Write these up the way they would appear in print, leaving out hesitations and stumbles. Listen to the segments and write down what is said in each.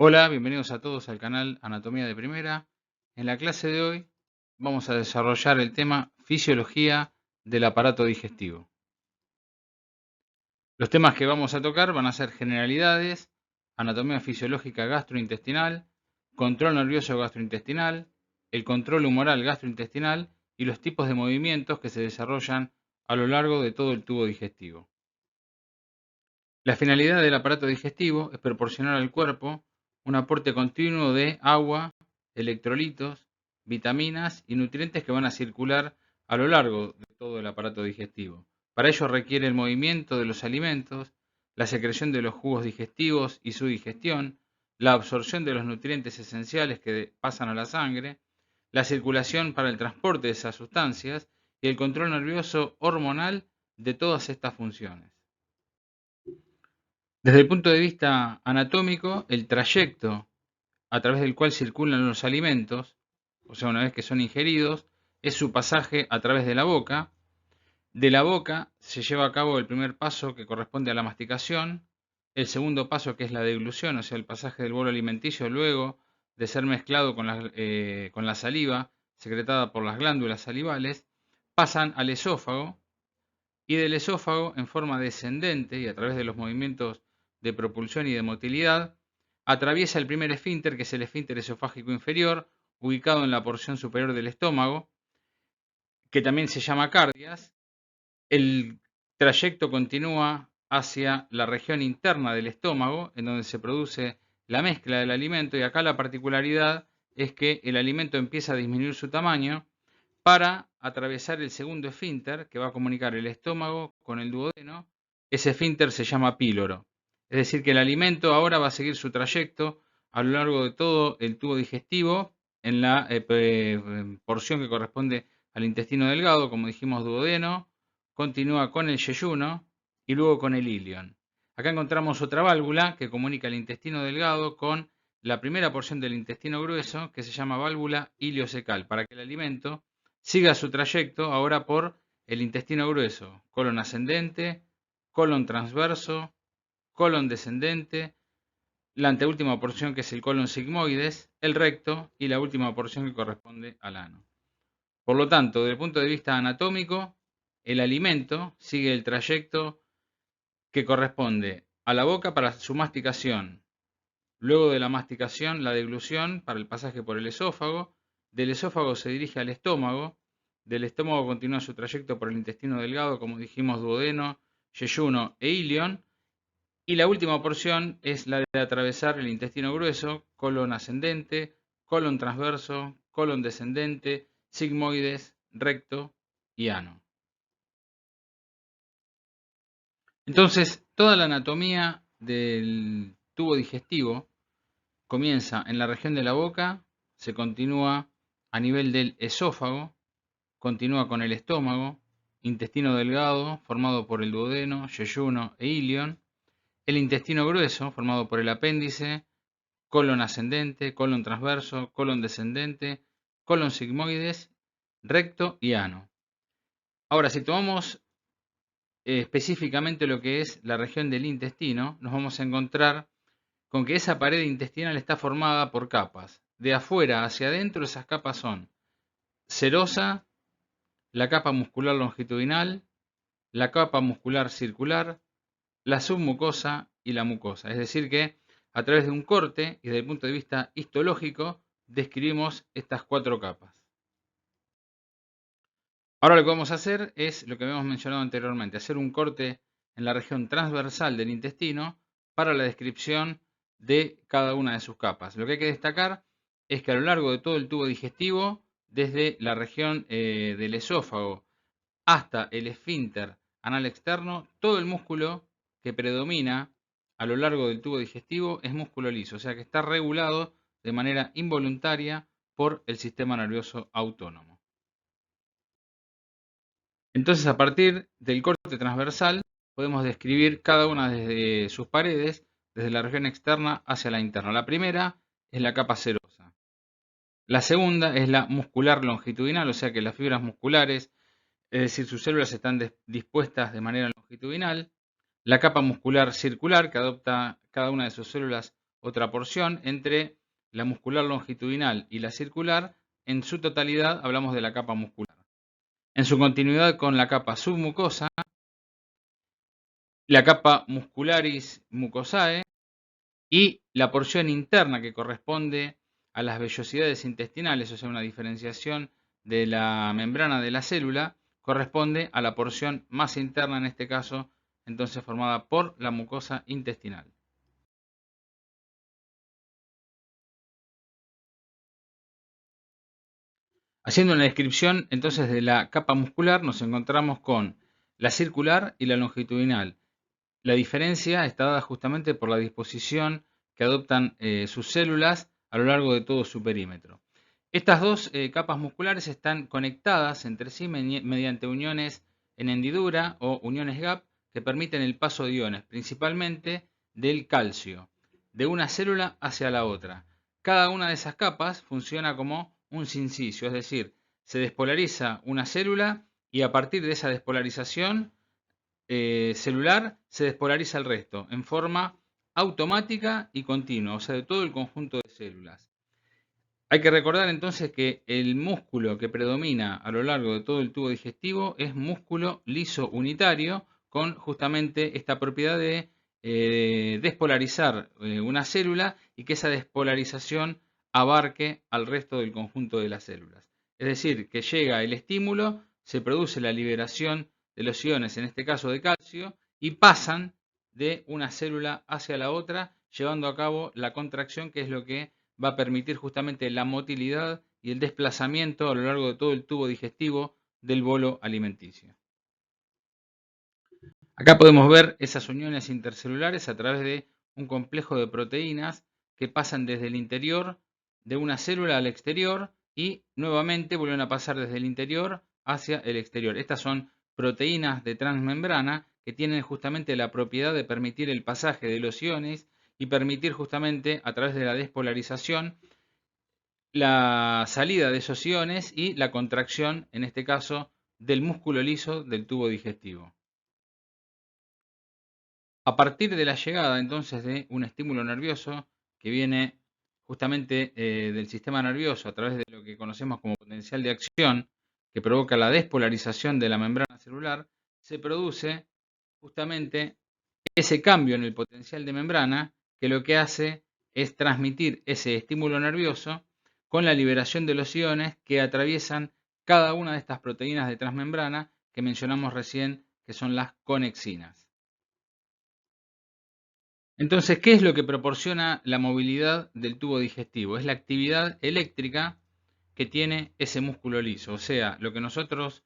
Hola, bienvenidos a todos al canal Anatomía de Primera. En la clase de hoy vamos a desarrollar el tema Fisiología del aparato digestivo. Los temas que vamos a tocar van a ser generalidades, anatomía fisiológica gastrointestinal, control nervioso gastrointestinal, el control humoral gastrointestinal y los tipos de movimientos que se desarrollan a lo largo de todo el tubo digestivo. La finalidad del aparato digestivo es proporcionar al cuerpo un aporte continuo de agua, electrolitos, vitaminas y nutrientes que van a circular a lo largo de todo el aparato digestivo. Para ello requiere el movimiento de los alimentos, la secreción de los jugos digestivos y su digestión, la absorción de los nutrientes esenciales que pasan a la sangre, la circulación para el transporte de esas sustancias y el control nervioso hormonal de todas estas funciones. Desde el punto de vista anatómico, el trayecto a través del cual circulan los alimentos, o sea, una vez que son ingeridos, es su pasaje a través de la boca. De la boca se lleva a cabo el primer paso que corresponde a la masticación, el segundo paso que es la deglución, o sea, el pasaje del bolo alimenticio luego de ser mezclado con la saliva secretada por las glándulas salivales, pasan al esófago y del esófago en forma descendente y a través de los movimientos de propulsión y de motilidad, atraviesa el primer esfínter, que es el esfínter esofágico inferior, ubicado en la porción superior del estómago, que también se llama cardias. El trayecto continúa hacia la región interna del estómago, en donde se produce la mezcla del alimento, y acá la particularidad es que el alimento empieza a disminuir su tamaño para atravesar el segundo esfínter que va a comunicar el estómago con el duodeno. Ese esfínter se llama píloro. Es decir, que el alimento ahora va a seguir su trayecto a lo largo de todo el tubo digestivo en la porción que corresponde al intestino delgado, como dijimos, duodeno, continúa con el yeyuno y luego con el ilion. Acá encontramos otra válvula que comunica el intestino delgado con la primera porción del intestino grueso, que se llama válvula iliocecal, para que el alimento siga su trayecto ahora por el intestino grueso, colon ascendente, colon transverso, colon descendente, la anteúltima porción que es el colon sigmoides, el recto y la última porción que corresponde al ano. Por lo tanto, desde el punto de vista anatómico, el alimento sigue el trayecto que corresponde a la boca para su masticación, luego de la masticación la deglución para el pasaje por el esófago, del esófago se dirige al estómago, del estómago continúa su trayecto por el intestino delgado, como dijimos, duodeno, yeyuno e ilion, y la última porción es la de atravesar el intestino grueso, colon ascendente, colon transverso, colon descendente, sigmoides, recto y ano. Entonces, toda la anatomía del tubo digestivo comienza en la región de la boca, se continúa a nivel del esófago, continúa con el estómago, intestino delgado formado por el duodeno, yeyuno e ilion, el intestino grueso formado por el apéndice, colon ascendente, colon transverso, colon descendente, colon sigmoides, recto y ano. Ahora, si tomamos específicamente lo que es la región del intestino, nos vamos a encontrar con que esa pared intestinal está formada por capas. De afuera hacia adentro, esas capas son serosa, la capa muscular longitudinal, la capa muscular circular, la submucosa y la mucosa. Es decir que a través de un corte y desde el punto de vista histológico describimos estas cuatro capas. Ahora lo que vamos a hacer es lo que habíamos mencionado anteriormente, hacer un corte en la región transversal del intestino para la descripción de cada una de sus capas. Lo que hay que destacar es que a lo largo de todo el tubo digestivo, desde la región del esófago hasta el esfínter anal externo, todo el músculo que predomina a lo largo del tubo digestivo es músculo liso, o sea que está regulado de manera involuntaria por el sistema nervioso autónomo. Entonces, a partir del corte transversal, podemos describir cada una de sus paredes, desde la región externa hacia la interna. La primera es la capa serosa. La segunda es la muscular longitudinal, o sea que las fibras musculares, es decir, sus células están dispuestas de manera longitudinal. La capa muscular circular, que adopta cada una de sus células otra porción entre la muscular longitudinal y la circular. En su totalidad hablamos de la capa muscular. En su continuidad con la capa submucosa, la capa muscularis mucosae y la porción interna que corresponde a las vellosidades intestinales, o sea, una diferenciación de la membrana de la célula, corresponde a la porción más interna, en este caso, entonces formada por la mucosa intestinal. Haciendo una descripción entonces de la capa muscular, nos encontramos con la circular y la longitudinal. La diferencia está dada justamente por la disposición que adoptan sus células a lo largo de todo su perímetro. Estas dos capas musculares están conectadas entre sí mediante uniones en hendidura o uniones gap que permiten el paso de iones, principalmente del calcio, de una célula hacia la otra. Cada una de esas capas funciona como un sincicio, es decir, se despolariza una célula y a partir de esa despolarización celular se despolariza el resto en forma automática y continua, o sea, de todo el conjunto de células. Hay que recordar entonces que el músculo que predomina a lo largo de todo el tubo digestivo es músculo liso unitario, con justamente esta propiedad de despolarizar una célula y que esa despolarización abarque al resto del conjunto de las células. Es decir, que llega el estímulo, se produce la liberación de los iones, en este caso de calcio, y pasan de una célula hacia la otra, llevando a cabo la contracción, que es lo que va a permitir justamente la motilidad y el desplazamiento a lo largo de todo el tubo digestivo del bolo alimenticio. Acá podemos ver esas uniones intercelulares a través de un complejo de proteínas que pasan desde el interior de una célula al exterior y nuevamente vuelven a pasar desde el interior hacia el exterior. Estas son proteínas de transmembrana que tienen justamente la propiedad de permitir el pasaje de los iones y permitir justamente a través de la despolarización la salida de esos iones y la contracción, en este caso, del músculo liso del tubo digestivo. A partir de la llegada entonces de un estímulo nervioso que viene justamente del sistema nervioso a través de lo que conocemos como potencial de acción, que provoca la despolarización de la membrana celular, se produce justamente ese cambio en el potencial de membrana que lo que hace es transmitir ese estímulo nervioso con la liberación de los iones que atraviesan cada una de estas proteínas de transmembrana que mencionamos recién, que son las conexinas. Entonces, ¿qué es lo que proporciona la movilidad del tubo digestivo? Es la actividad eléctrica que tiene ese músculo liso, o sea, lo que nosotros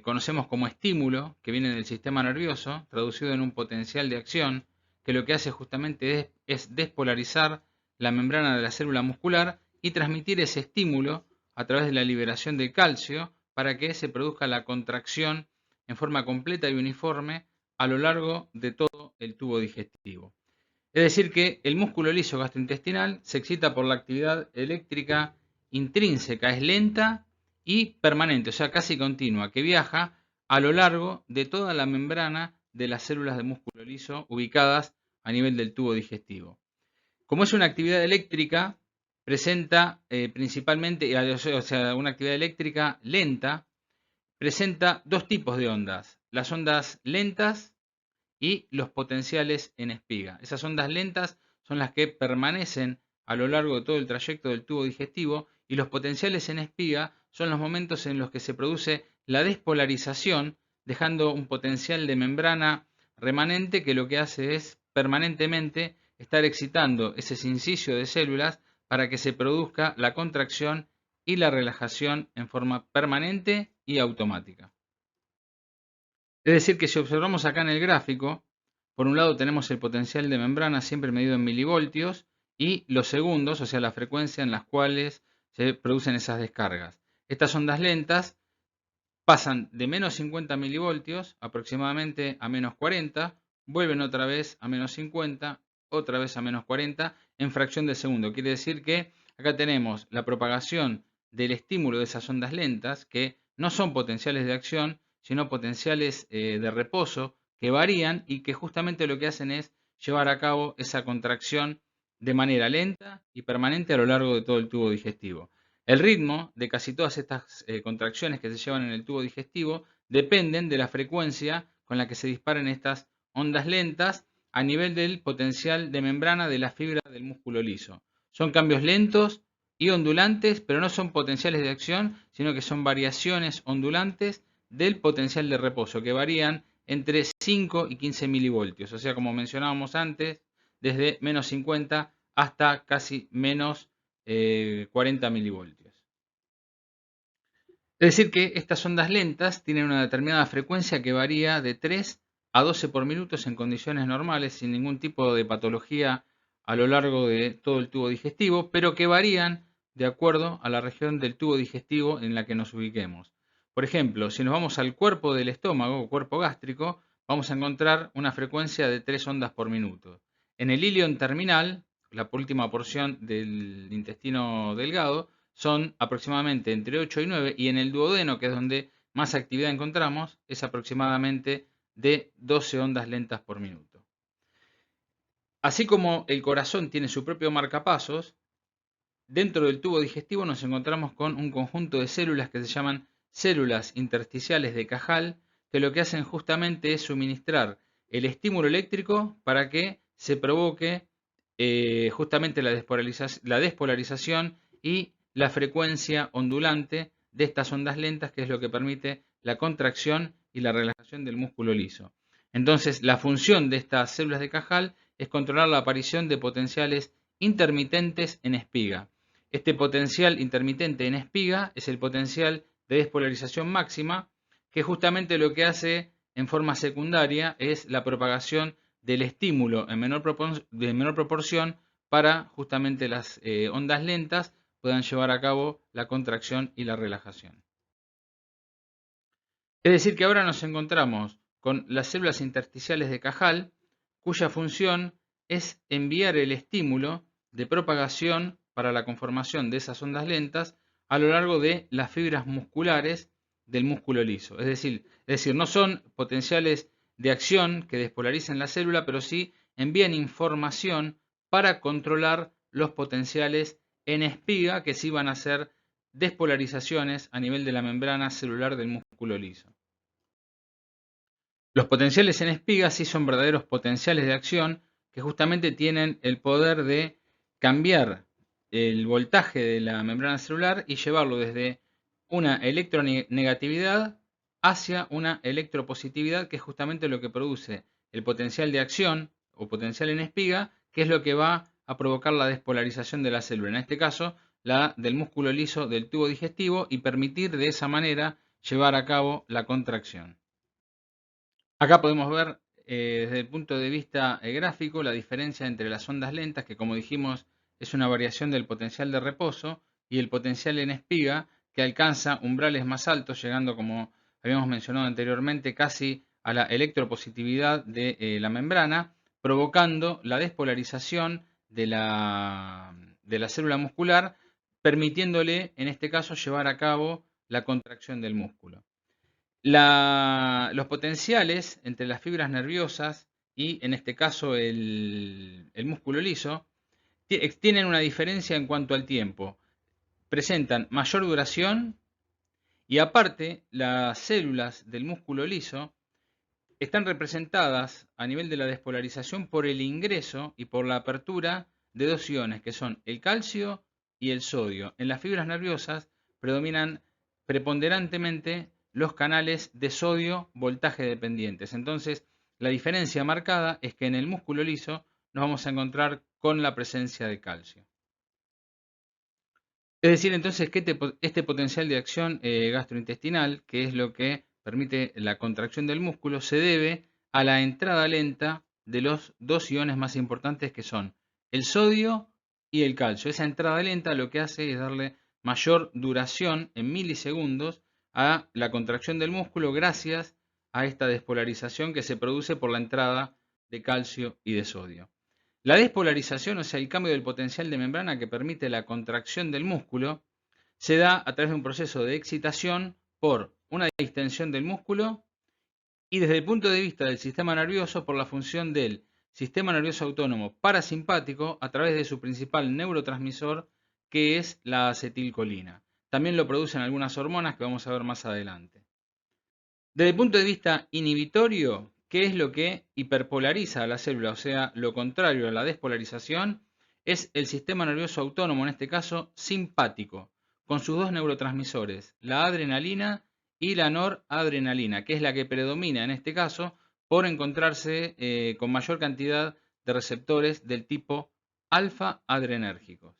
conocemos como estímulo, que viene del sistema nervioso, traducido en un potencial de acción, que lo que hace justamente es despolarizar la membrana de la célula muscular y transmitir ese estímulo a través de la liberación de calcio para que se produzca la contracción en forma completa y uniforme a lo largo de todo el tubo digestivo. Es decir, que el músculo liso gastrointestinal se excita por la actividad eléctrica intrínseca, es lenta y permanente, o sea, casi continua, que viaja a lo largo de toda la membrana de las células de músculo liso ubicadas a nivel del tubo digestivo. Como es una actividad eléctrica, presenta principalmente, o sea, una actividad eléctrica lenta, presenta dos tipos de ondas, las ondas lentas y los potenciales en espiga. Esas ondas lentas son las que permanecen a lo largo de todo el trayecto del tubo digestivo y los potenciales en espiga son los momentos en los que se produce la despolarización, dejando un potencial de membrana remanente que lo que hace es permanentemente estar excitando ese sincicio de células para que se produzca la contracción y la relajación en forma permanente y automática. Es decir, que si observamos acá en el gráfico, por un lado tenemos el potencial de membrana siempre medido en milivoltios y los segundos, o sea, la frecuencia en las cuales se producen esas descargas. Estas ondas lentas pasan de menos 50 milivoltios aproximadamente a menos 40, vuelven otra vez a menos 50, otra vez a menos 40 en fracción de segundo. Quiere decir que acá tenemos la propagación del estímulo de esas ondas lentas que no son potenciales de acción, sino potenciales de reposo que varían y que justamente lo que hacen es llevar a cabo esa contracción de manera lenta y permanente a lo largo de todo el tubo digestivo. El ritmo de casi todas estas contracciones que se llevan en el tubo digestivo dependen de la frecuencia con la que se disparan estas ondas lentas a nivel del potencial de membrana de la fibra del músculo liso. Son cambios lentos y ondulantes, pero no son potenciales de acción, sino que son variaciones ondulantes del potencial de reposo, que varían entre 5 y 15 milivoltios. O sea, como mencionábamos antes, desde menos 50 hasta casi menos 40 milivoltios. Es decir, que estas ondas lentas tienen una determinada frecuencia que varía de 3 a 12 por minuto en condiciones normales, sin ningún tipo de patología a lo largo de todo el tubo digestivo, pero que varían de acuerdo a la región del tubo digestivo en la que nos ubiquemos. Por ejemplo, si nos vamos al cuerpo del estómago o cuerpo gástrico, vamos a encontrar una frecuencia de 3 ondas por minuto. En el ilion terminal, la última porción del intestino delgado, son aproximadamente entre 8 y 9, y en el duodeno, que es donde más actividad encontramos, es aproximadamente de 12 ondas lentas por minuto. Así como el corazón tiene su propio marcapasos, dentro del tubo digestivo nos encontramos con un conjunto de células que se llaman células intersticiales de Cajal, que lo que hacen justamente es suministrar el estímulo eléctrico para que se provoque justamente la despolarización y la frecuencia ondulante de estas ondas lentas, que es lo que permite la contracción y la relajación del músculo liso. Entonces, la función de estas células de Cajal es controlar la aparición de potenciales intermitentes en espiga. Este potencial intermitente en espiga es el potencial de despolarización máxima, que justamente lo que hace en forma secundaria es la propagación del estímulo en menor proporción para justamente las ondas lentas puedan llevar a cabo la contracción y la relajación. Es decir, que ahora nos encontramos con las células intersticiales de Cajal, cuya función es enviar el estímulo de propagación para la conformación de esas ondas lentas a lo largo de las fibras musculares del músculo liso. Es decir, no son potenciales de acción que despolaricen la célula, pero sí envían información para controlar los potenciales en espiga, que sí van a ser despolarizaciones a nivel de la membrana celular del músculo liso. Los potenciales en espiga sí son verdaderos potenciales de acción que justamente tienen el poder de cambiar el voltaje de la membrana celular y llevarlo desde una electronegatividad hacia una electropositividad, que es justamente lo que produce el potencial de acción o potencial en espiga, que es lo que va a provocar la despolarización de la célula, en este caso la del músculo liso del tubo digestivo, y permitir de esa manera llevar a cabo la contracción. Acá podemos ver desde el punto de vista gráfico la diferencia entre las ondas lentas, que como dijimos es una variación del potencial de reposo, y el potencial en espiga, que alcanza umbrales más altos, llegando, como habíamos mencionado anteriormente, casi a la electropositividad de la membrana, provocando la despolarización de la célula muscular, permitiéndole en este caso llevar a cabo la contracción del músculo. Los potenciales entre las fibras nerviosas y, en este caso, el músculo liso, tienen una diferencia en cuanto al tiempo. Presentan mayor duración y, aparte, las células del músculo liso están representadas a nivel de la despolarización por el ingreso y por la apertura de dos iones, que son el calcio y el sodio. En las fibras nerviosas predominan preponderantemente los canales de sodio voltaje dependientes. Entonces, la diferencia marcada es que en el músculo liso nos vamos a encontrar con la presencia de calcio. Es decir, entonces, que este potencial de acción gastrointestinal, que es lo que permite la contracción del músculo, se debe a la entrada lenta de los dos iones más importantes, que son el sodio y el calcio. Esa entrada lenta lo que hace es darle mayor duración en milisegundos a la contracción del músculo, gracias a esta despolarización que se produce por la entrada de calcio y de sodio. La despolarización, o sea, el cambio del potencial de membrana que permite la contracción del músculo, se da a través de un proceso de excitación por una distensión del músculo, y desde el punto de vista del sistema nervioso por la función del sistema nervioso autónomo parasimpático a través de su principal neurotransmisor, que es la acetilcolina. También lo producen algunas hormonas que vamos a ver más adelante. Desde el punto de vista inhibitorio, ¿qué es lo que hiperpolariza a la célula? O sea, lo contrario a la despolarización es el sistema nervioso autónomo, en este caso simpático, con sus dos neurotransmisores, la adrenalina y la noradrenalina, que es la que predomina en este caso por encontrarse con mayor cantidad de receptores del tipo alfa adrenérgicos.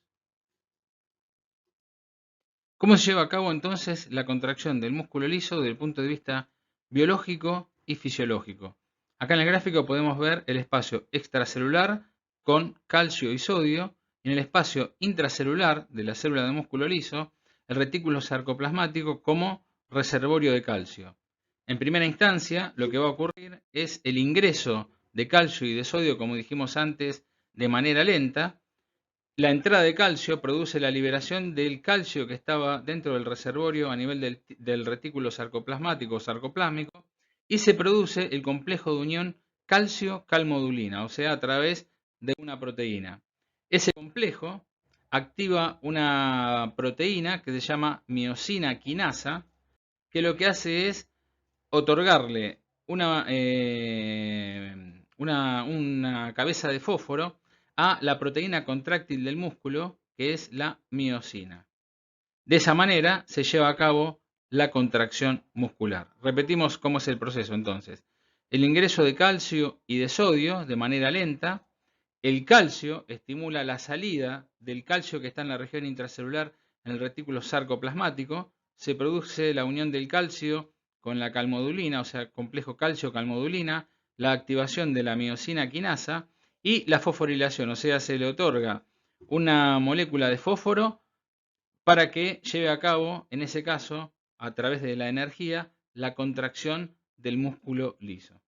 ¿Cómo se lleva a cabo entonces la contracción del músculo liso desde el punto de vista biológico y fisiológico? Acá en el gráfico podemos ver el espacio extracelular con calcio y sodio, y en el espacio intracelular de la célula de músculo liso, el retículo sarcoplasmático como reservorio de calcio. En primera instancia, lo que va a ocurrir es el ingreso de calcio y de sodio, como dijimos antes, de manera lenta. La entrada de calcio produce la liberación del calcio que estaba dentro del reservorio a nivel del retículo sarcoplasmático o sarcoplásmico, y se produce el complejo de unión calcio-calmodulina, o sea, a través de una proteína. Ese complejo activa una proteína que se llama miosina quinasa, que lo que hace es otorgarle una cabeza de fósforo a la proteína contráctil del músculo, que es la miosina. De esa manera se lleva a cabo la contracción muscular. Repetimos cómo es el proceso entonces. El ingreso de calcio y de sodio de manera lenta. El calcio estimula la salida del calcio que está en la región intracelular en el retículo sarcoplasmático. Se produce la unión del calcio con la calmodulina, o sea, complejo calcio-calmodulina, la activación de la miosina quinasa y la fosforilación, o sea, se le otorga una molécula de fósforo para que lleve a cabo, en ese caso, a través de la energía, la contracción del músculo liso.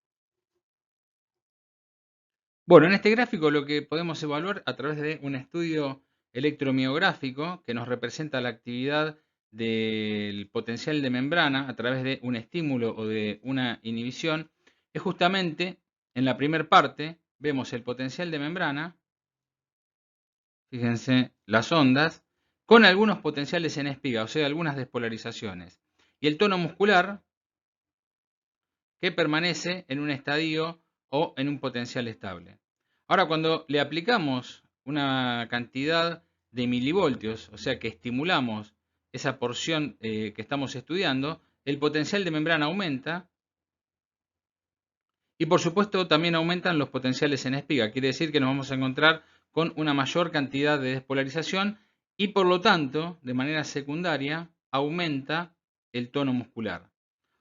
Bueno, en este gráfico lo que podemos evaluar a través de un estudio electromiográfico que nos representa la actividad del potencial de membrana a través de un estímulo o de una inhibición es justamente en la primera parte vemos el potencial de membrana, fíjense las ondas, con algunos potenciales en espiga, o sea, algunas despolarizaciones. Y el tono muscular que permanece en un estadio o en un potencial estable. Ahora, cuando le aplicamos una cantidad de milivoltios, o sea que estimulamos esa porción que estamos estudiando, el potencial de membrana aumenta y por supuesto también aumentan los potenciales en espiga. Quiere decir que nos vamos a encontrar con una mayor cantidad de despolarización y por lo tanto, de manera secundaria, aumenta el tono muscular.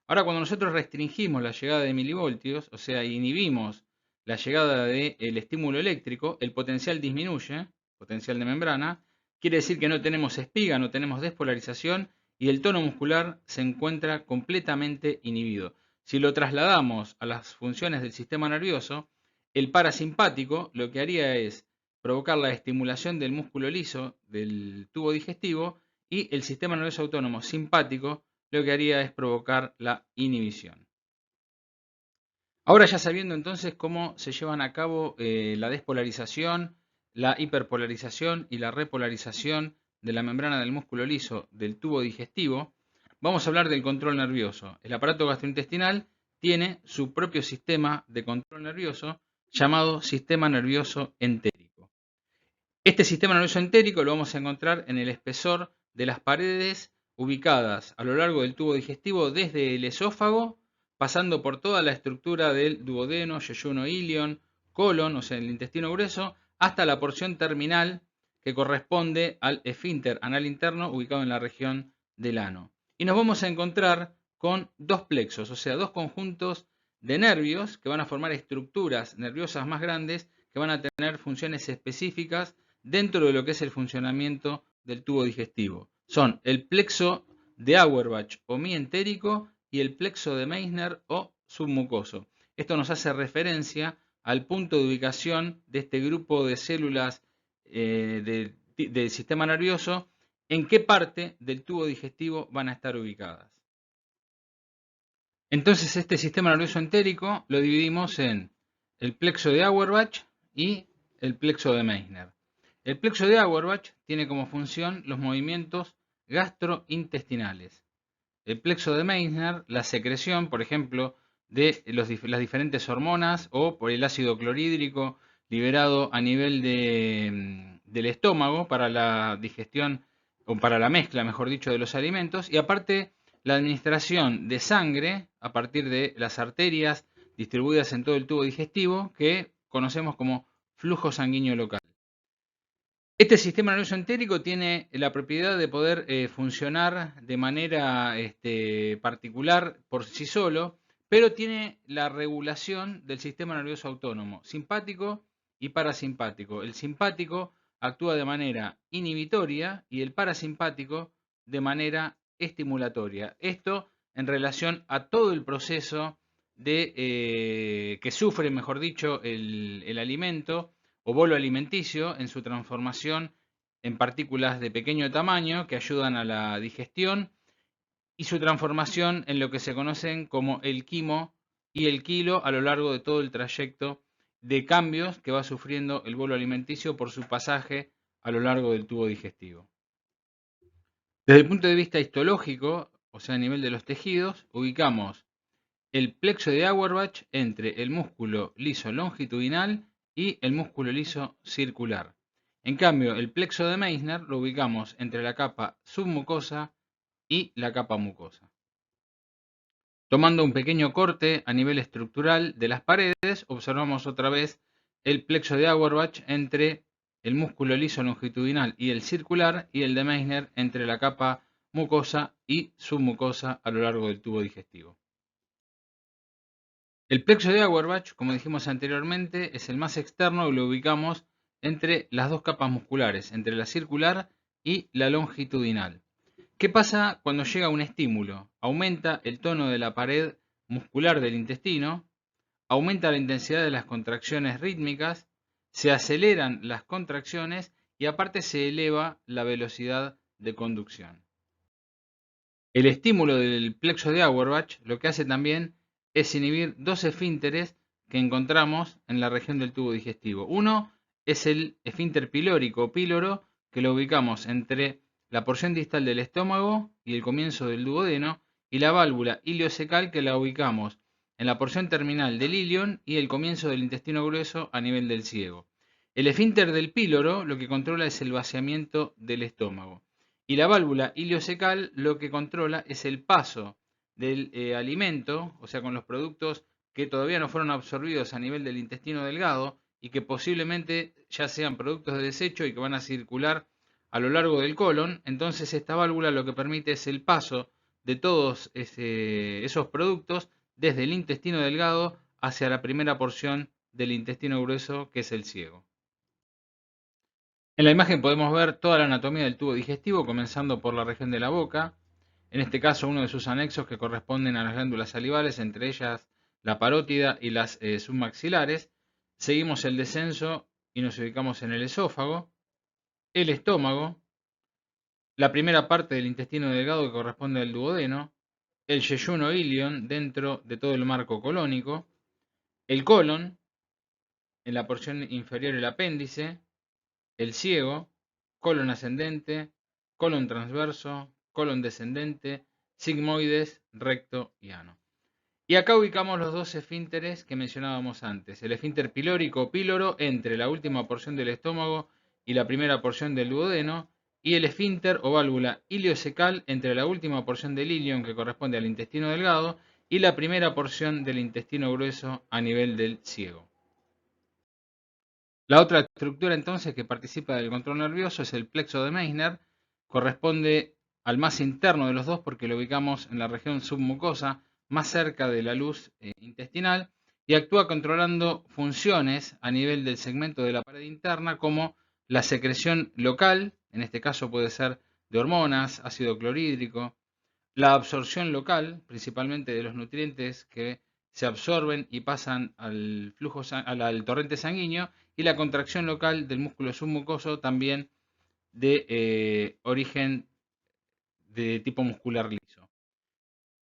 Ahora, cuando nosotros restringimos la llegada de milivoltios, o sea, inhibimos la llegada del estímulo eléctrico, el potencial disminuye, potencial de membrana, quiere decir que no tenemos espiga, no tenemos despolarización y el tono muscular se encuentra completamente inhibido. Si lo trasladamos a las funciones del sistema nervioso, el parasimpático lo que haría es provocar la estimulación del músculo liso del tubo digestivo y el sistema nervioso autónomo simpático lo que haría es provocar la inhibición. Ahora ya sabiendo entonces cómo se llevan a cabo la despolarización, la hiperpolarización y la repolarización de la membrana del músculo liso del tubo digestivo, vamos a hablar del control nervioso. El aparato gastrointestinal tiene su propio sistema de control nervioso llamado sistema nervioso entérico. Este sistema nervioso entérico lo vamos a encontrar en el espesor de las paredes ubicadas a lo largo del tubo digestivo desde el esófago, pasando por toda la estructura del duodeno, yeyuno, ilion, colon, o sea, el intestino grueso, hasta la porción terminal que corresponde al esfínter anal interno ubicado en la región del ano. Y nos vamos a encontrar con dos plexos, o sea, dos conjuntos de nervios que van a formar estructuras nerviosas más grandes que van a tener funciones específicas dentro de lo que es el funcionamiento del tubo digestivo. Son el plexo de Auerbach o mientérico y el plexo de Meissner o submucoso. Esto nos hace referencia al punto de ubicación de este grupo de células del sistema nervioso, en qué parte del tubo digestivo van a estar ubicadas. Entonces este sistema nervioso entérico lo dividimos en el plexo de Auerbach y el plexo de Meissner. El plexo de Auerbach tiene como función los movimientos gastrointestinales. El plexo de Meissner, la secreción, por ejemplo, de las diferentes hormonas o por el ácido clorhídrico liberado a nivel del estómago para la digestión o para la mezcla, mejor dicho, de los alimentos. Y aparte, la administración de sangre a partir de las arterias distribuidas en todo el tubo digestivo que conocemos como flujo sanguíneo local. Este sistema nervioso entérico tiene la propiedad de poder funcionar de manera particular por sí solo, pero tiene la regulación del sistema nervioso autónomo, simpático y parasimpático. El simpático actúa de manera inhibitoria y el parasimpático de manera estimulatoria. Esto en relación a todo el proceso que sufre, mejor dicho, el alimento o bolo alimenticio en su transformación en partículas de pequeño tamaño que ayudan a la digestión y su transformación en lo que se conocen como el quimo y el kilo a lo largo de todo el trayecto de cambios que va sufriendo el bolo alimenticio por su pasaje a lo largo del tubo digestivo. Desde el punto de vista histológico, o sea, a nivel de los tejidos, ubicamos el plexo de Auerbach entre el músculo liso longitudinal y el músculo liso circular. En cambio, el plexo de Meissner lo ubicamos entre la capa submucosa y la capa mucosa. Tomando un pequeño corte a nivel estructural de las paredes, observamos otra vez el plexo de Auerbach entre el músculo liso longitudinal y el circular y el de Meissner entre la capa mucosa y submucosa a lo largo del tubo digestivo. El plexo de Auerbach, como dijimos anteriormente, es el más externo y lo ubicamos entre las dos capas musculares, entre la circular y la longitudinal. ¿Qué pasa cuando llega un estímulo? Aumenta el tono de la pared muscular del intestino, aumenta la intensidad de las contracciones rítmicas, se aceleran las contracciones y aparte se eleva la velocidad de conducción. El estímulo del plexo de Auerbach lo que hace también es inhibir dos esfínteres que encontramos en la región del tubo digestivo. Uno es el esfínter pilórico o píloro, que lo ubicamos entre la porción distal del estómago y el comienzo del duodeno, y la válvula iliocecal, que la ubicamos en la porción terminal del ilion y el comienzo del intestino grueso a nivel del ciego. El esfínter del píloro lo que controla es el vaciamiento del estómago. Y la válvula iliocecal lo que controla es el paso del alimento, o sea, con los productos que todavía no fueron absorbidos a nivel del intestino delgado y que posiblemente ya sean productos de desecho y que van a circular a lo largo del colon. Entonces esta válvula lo que permite es el paso de todos esos productos desde el intestino delgado hacia la primera porción del intestino grueso, que es el ciego. En la imagen podemos ver toda la anatomía del tubo digestivo, comenzando por la región de la boca, en este caso uno de sus anexos que corresponden a las glándulas salivales, entre ellas la parótida y las submaxilares. Seguimos el descenso y nos ubicamos en el esófago, el estómago, la primera parte del intestino delgado que corresponde al duodeno, el yeyuno ilion dentro de todo el marco colónico, el colon, en la porción inferior el apéndice, el ciego, colon ascendente, colon transverso, colon descendente, sigmoides, recto y ano. Y acá ubicamos los dos esfínteres que mencionábamos antes. El esfínter pilórico o píloro entre la última porción del estómago y la primera porción del duodeno, y el esfínter o válvula iliocecal entre la última porción del ilion, que corresponde al intestino delgado, y la primera porción del intestino grueso a nivel del ciego. La otra estructura entonces que participa del control nervioso es el plexo de Meissner, corresponde al más interno de los dos porque lo ubicamos en la región submucosa, más cerca de la luz intestinal, y actúa controlando funciones a nivel del segmento de la pared interna como la secreción local, en este caso puede ser de hormonas, ácido clorhídrico, la absorción local, principalmente de los nutrientes que se absorben y pasan al flujo al torrente sanguíneo, y la contracción local del músculo submucoso, también de origen de tipo muscular liso.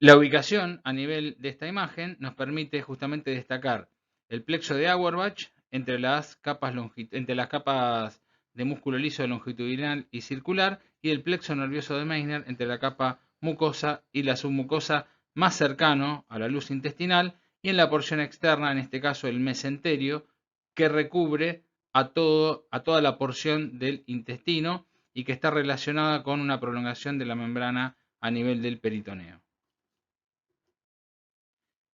La ubicación a nivel de esta imagen nos permite justamente destacar el plexo de Auerbach entre las capas de músculo liso longitudinal y circular, y el plexo nervioso de Meissner entre la capa mucosa y la submucosa más cercano a la luz intestinal, y en la porción externa, en este caso el mesenterio, que recubre a toda la porción del intestino y que está relacionada con una prolongación de la membrana a nivel del peritoneo.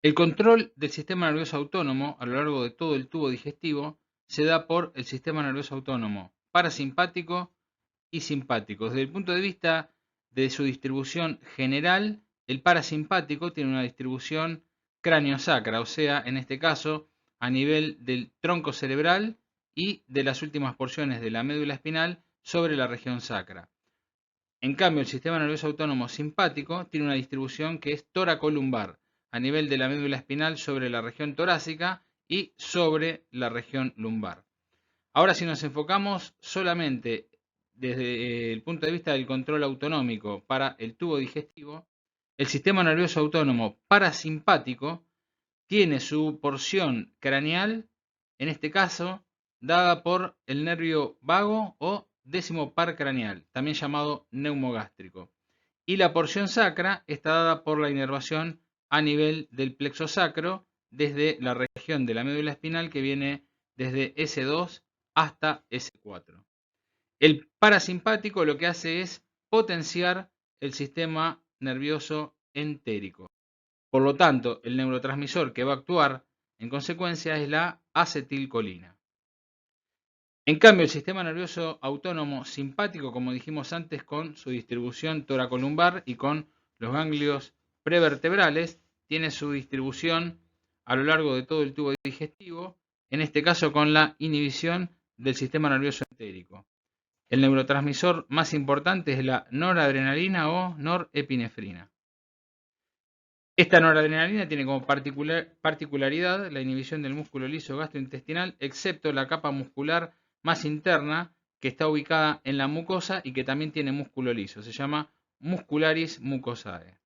El control del sistema nervioso autónomo a lo largo de todo el tubo digestivo se da por el sistema nervioso autónomo parasimpático y simpático. Desde el punto de vista de su distribución general, el parasimpático tiene una distribución cráneo-sacra, o sea, en este caso, a nivel del tronco cerebral y de las últimas porciones de la médula espinal sobre la región sacra. En cambio, el sistema nervioso autónomo simpático tiene una distribución que es toracolumbar, a nivel de la médula espinal sobre la región torácica y sobre la región lumbar. Ahora, si nos enfocamos solamente desde el punto de vista del control autonómico para el tubo digestivo, el sistema nervioso autónomo parasimpático tiene su porción craneal, en este caso, dada por el nervio vago o décimo par craneal, también llamado neumogástrico. Y la porción sacra está dada por la inervación a nivel del plexo sacro, desde la región de la médula espinal que viene desde S2 hasta S4. El parasimpático lo que hace es potenciar el sistema nervioso entérico. Por lo tanto, el neurotransmisor que va a actuar en consecuencia es la acetilcolina. En cambio, el sistema nervioso autónomo simpático, como dijimos antes, con su distribución toracolumbar y con los ganglios prevertebrales, tiene su distribución a lo largo de todo el tubo digestivo, en este caso con la inhibición del sistema nervioso entérico. El neurotransmisor más importante es la noradrenalina o norepinefrina. Esta noradrenalina tiene como particularidad la inhibición del músculo liso gastrointestinal, excepto la capa muscular más interna, que está ubicada en la mucosa y que también tiene músculo liso. Se llama muscularis mucosae.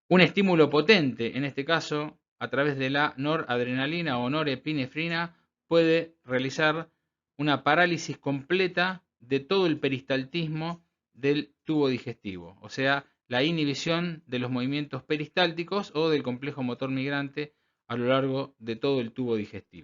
Un estímulo potente, en este caso, a través de la noradrenalina o norepinefrina, puede realizar una parálisis completa de todo el peristaltismo del tubo digestivo, o sea, la inhibición de los movimientos peristálticos o del complejo motor migrante a lo largo de todo el tubo digestivo.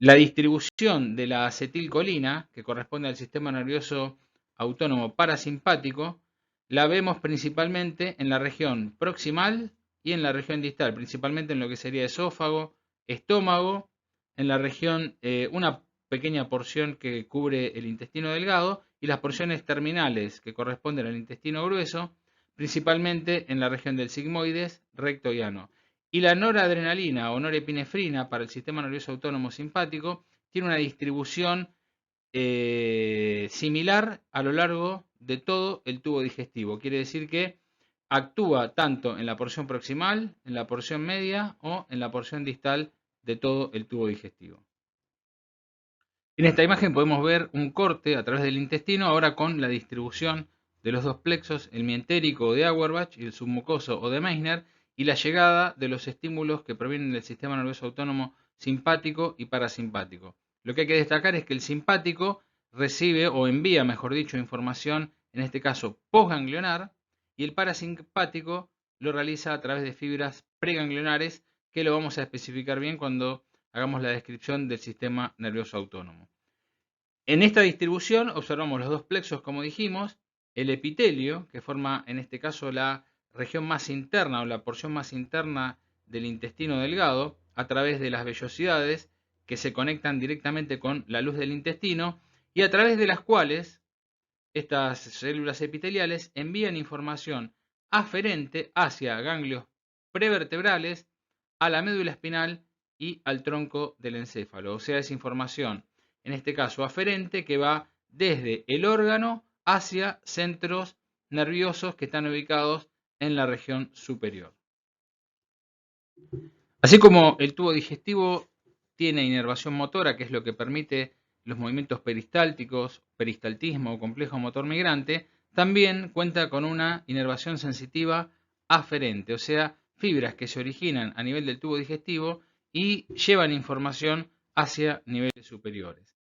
La distribución de la acetilcolina, que corresponde al sistema nervioso autónomo parasimpático, la vemos principalmente en la región proximal y en la región distal, principalmente en lo que sería esófago, estómago, en la región, una pequeña porción que cubre el intestino delgado y las porciones terminales que corresponden al intestino grueso, principalmente en la región del sigmoides, recto y ano. Y la noradrenalina o norepinefrina para el sistema nervioso autónomo simpático tiene una distribución similar a lo largo de todo el tubo digestivo. Quiere decir que actúa tanto en la porción proximal, en la porción media o en la porción distal de todo el tubo digestivo. En esta imagen podemos ver un corte a través del intestino, ahora con la distribución de los dos plexos, el mientérico de Auerbach y el submucoso o de Meissner, y la llegada de los estímulos que provienen del sistema nervioso autónomo simpático y parasimpático. Lo que hay que destacar es que el simpático recibe o envía, mejor dicho, información, en este caso postganglionar, y el parasimpático lo realiza a través de fibras preganglionares, que lo vamos a especificar bien cuando hagamos la descripción del sistema nervioso autónomo. En esta distribución observamos los dos plexos, como dijimos, el epitelio, que forma en este caso la región más interna o la porción más interna del intestino delgado, a través de las vellosidades que se conectan directamente con la luz del intestino y a través de las cuales estas células epiteliales envían información aferente hacia ganglios prevertebrales, a la médula espinal y al tronco del encéfalo. O sea, es información, en este caso aferente, que va desde el órgano hacia centros nerviosos que están ubicados en la región superior. Así como el tubo digestivo tiene inervación motora, que es lo que permite los movimientos peristálticos, peristaltismo o complejo motor migrante, también cuenta con una inervación sensitiva aferente, o sea, fibras que se originan a nivel del tubo digestivo y llevan información hacia niveles superiores.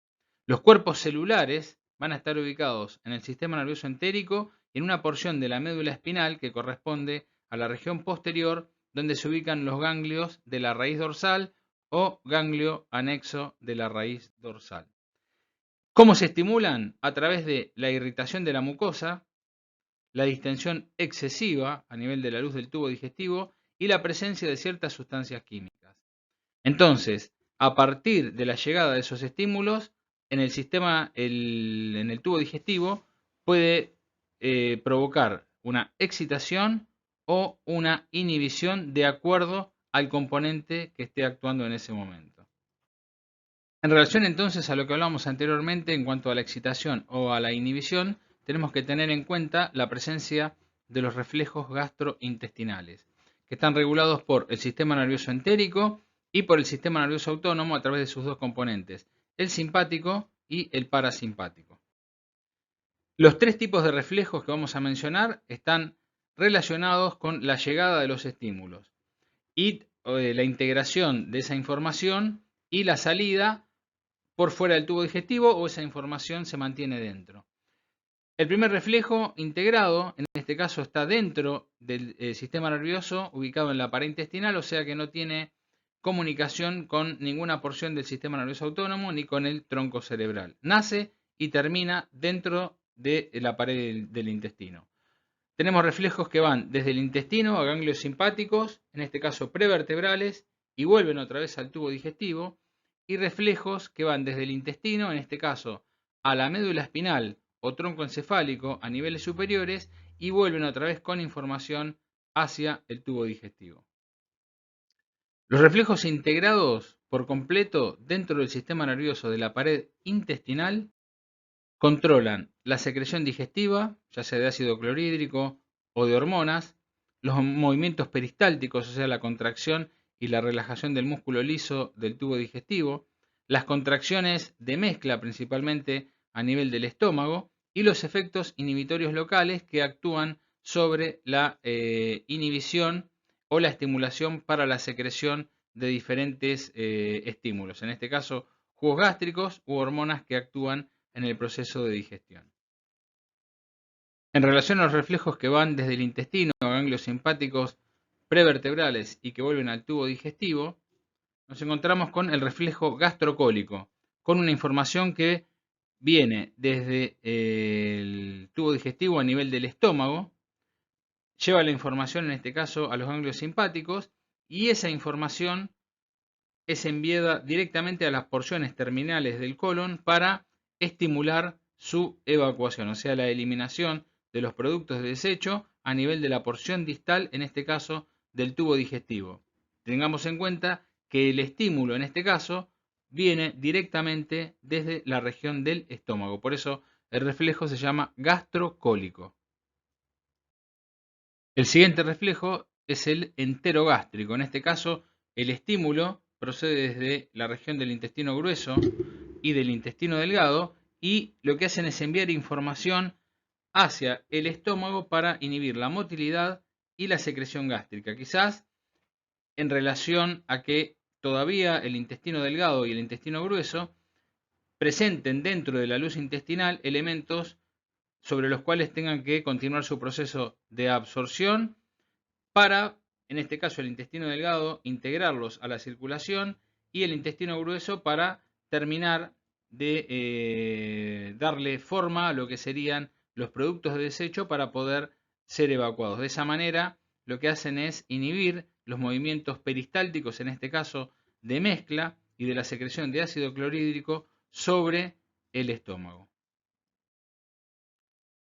Los cuerpos celulares van a estar ubicados en el sistema nervioso entérico y en una porción de la médula espinal que corresponde a la región posterior, donde se ubican los ganglios de la raíz dorsal o ganglio anexo de la raíz dorsal. ¿Cómo se estimulan? A través de la irritación de la mucosa, la distensión excesiva a nivel de la luz del tubo digestivo y la presencia de ciertas sustancias químicas. Entonces, a partir de la llegada de esos estímulos, en el sistema, en el tubo digestivo, puede provocar una excitación o una inhibición de acuerdo al componente que esté actuando en ese momento. En relación entonces a lo que hablamos anteriormente en cuanto a la excitación o a la inhibición, tenemos que tener en cuenta la presencia de los reflejos gastrointestinales, que están regulados por el sistema nervioso entérico y por el sistema nervioso autónomo a través de sus dos componentes, el simpático y el parasimpático. Los tres tipos de reflejos que vamos a mencionar están relacionados con la llegada de los estímulos y la integración de esa información y la salida por fuera del tubo digestivo o esa información se mantiene dentro. El primer reflejo integrado, en este caso está dentro del sistema nervioso, ubicado en la pared intestinal, o sea que no tiene comunicación con ninguna porción del sistema nervioso autónomo ni con el tronco cerebral. Nace y termina dentro de la pared del intestino. Tenemos reflejos que van desde el intestino a ganglios simpáticos, en este caso prevertebrales, y vuelven otra vez al tubo digestivo, y reflejos que van desde el intestino, en este caso, a la médula espinal o tronco encefálico a niveles superiores, y vuelven otra vez con información hacia el tubo digestivo. Los reflejos integrados por completo dentro del sistema nervioso de la pared intestinal controlan la secreción digestiva, ya sea de ácido clorhídrico o de hormonas, los movimientos peristálticos, o sea, la contracción y la relajación del músculo liso del tubo digestivo, las contracciones de mezcla principalmente a nivel del estómago y los efectos inhibitorios locales que actúan sobre la inhibición o la estimulación para la secreción de diferentes estímulos, en este caso jugos gástricos u hormonas que actúan en el proceso de digestión. En relación a los reflejos que van desde el intestino a ganglios simpáticos prevertebrales y que vuelven al tubo digestivo, nos encontramos con el reflejo gastrocólico, con una información que viene desde el tubo digestivo a nivel del estómago, lleva la información en este caso a los ganglios simpáticos y esa información es enviada directamente a las porciones terminales del colon para estimular su evacuación, o sea, la eliminación de los productos de desecho a nivel de la porción distal, en este caso del tubo digestivo. Tengamos en cuenta que el estímulo en este caso viene directamente desde la región del estómago, por eso el reflejo se llama gastrocólico. El siguiente reflejo es el enterogástrico, en este caso el estímulo procede desde la región del intestino grueso y del intestino delgado y lo que hacen es enviar información hacia el estómago para inhibir la motilidad y la secreción gástrica. Quizás en relación a que todavía el intestino delgado y el intestino grueso presenten dentro de la luz intestinal elementos sobre los cuales tengan que continuar su proceso de absorción para, en este caso el intestino delgado, integrarlos a la circulación y el intestino grueso para terminar de darle forma a lo que serían los productos de desecho para poder ser evacuados. De esa manera, lo que hacen es inhibir los movimientos peristálticos, en este caso de mezcla y de la secreción de ácido clorhídrico sobre el estómago.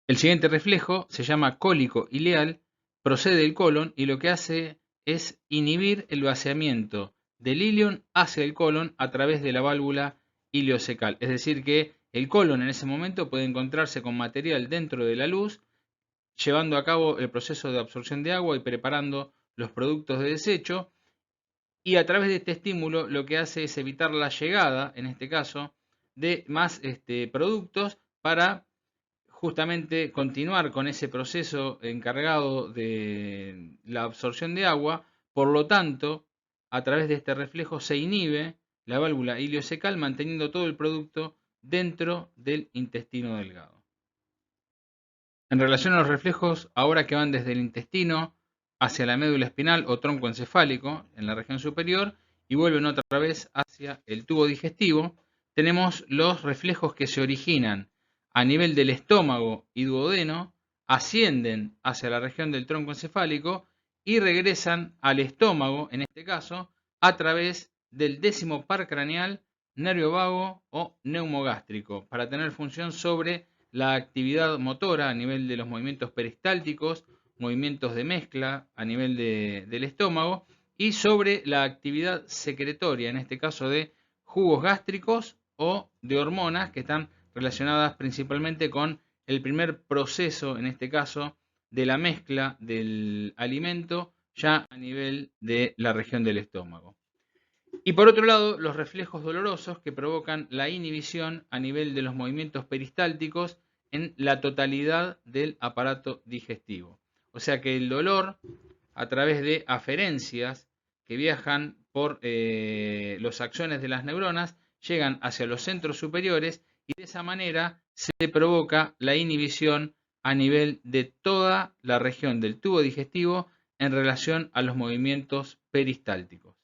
El siguiente reflejo se llama cólico ileal, procede del colon y lo que hace es inhibir el vaciamiento del ilion hacia el colon a través de la válvula ileocecal. Es decir, que el colon en ese momento puede encontrarse con material dentro de la luz, llevando a cabo el proceso de absorción de agua y preparando los productos de desecho. Y a través de este estímulo lo que hace es evitar la llegada, en este caso, de más productos para justamente continuar con ese proceso encargado de la absorción de agua. Por lo tanto, a través de este reflejo se inhibe la válvula ileocecal, manteniendo todo el producto dentro del intestino delgado. En relación a los reflejos, ahora que van desde el intestino hacia la médula espinal o tronco encefálico en la región superior y vuelven otra vez hacia el tubo digestivo, tenemos los reflejos que se originan a nivel del estómago y duodeno, ascienden hacia la región del tronco encefálico y regresan al estómago, en este caso, a través del décimo par craneal, nervio vago o neumogástrico, para tener función sobre la actividad motora a nivel de los movimientos peristálticos, movimientos de mezcla a nivel del estómago y sobre la actividad secretoria, en este caso de jugos gástricos o de hormonas que están relacionadas principalmente con el primer proceso, en este caso, de la mezcla del alimento ya a nivel de la región del estómago. Y por otro lado, los reflejos dolorosos que provocan la inhibición a nivel de los movimientos peristálticos en la totalidad del aparato digestivo. O sea que el dolor, a través de aferencias que viajan por los axones de las neuronas, llegan hacia los centros superiores y de esa manera se provoca la inhibición a nivel de toda la región del tubo digestivo en relación a los movimientos peristálticos.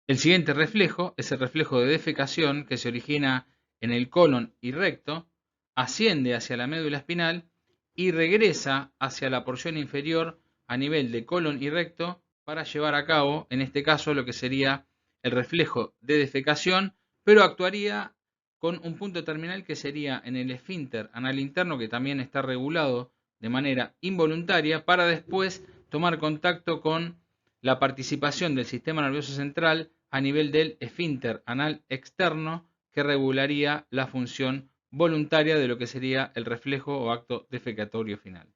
El siguiente reflejo es el reflejo de defecación que se origina en el colon y recto, asciende hacia la médula espinal y regresa hacia la porción inferior a nivel de colon y recto para llevar a cabo, en este caso, lo que sería el reflejo de defecación, pero actuaría con un punto terminal que sería en el esfínter anal interno, que también está regulado de manera involuntaria, para después tomar contacto con la participación del sistema nervioso central a nivel del esfínter anal externo, que regularía la función voluntaria de lo que sería el reflejo o acto defecatorio final.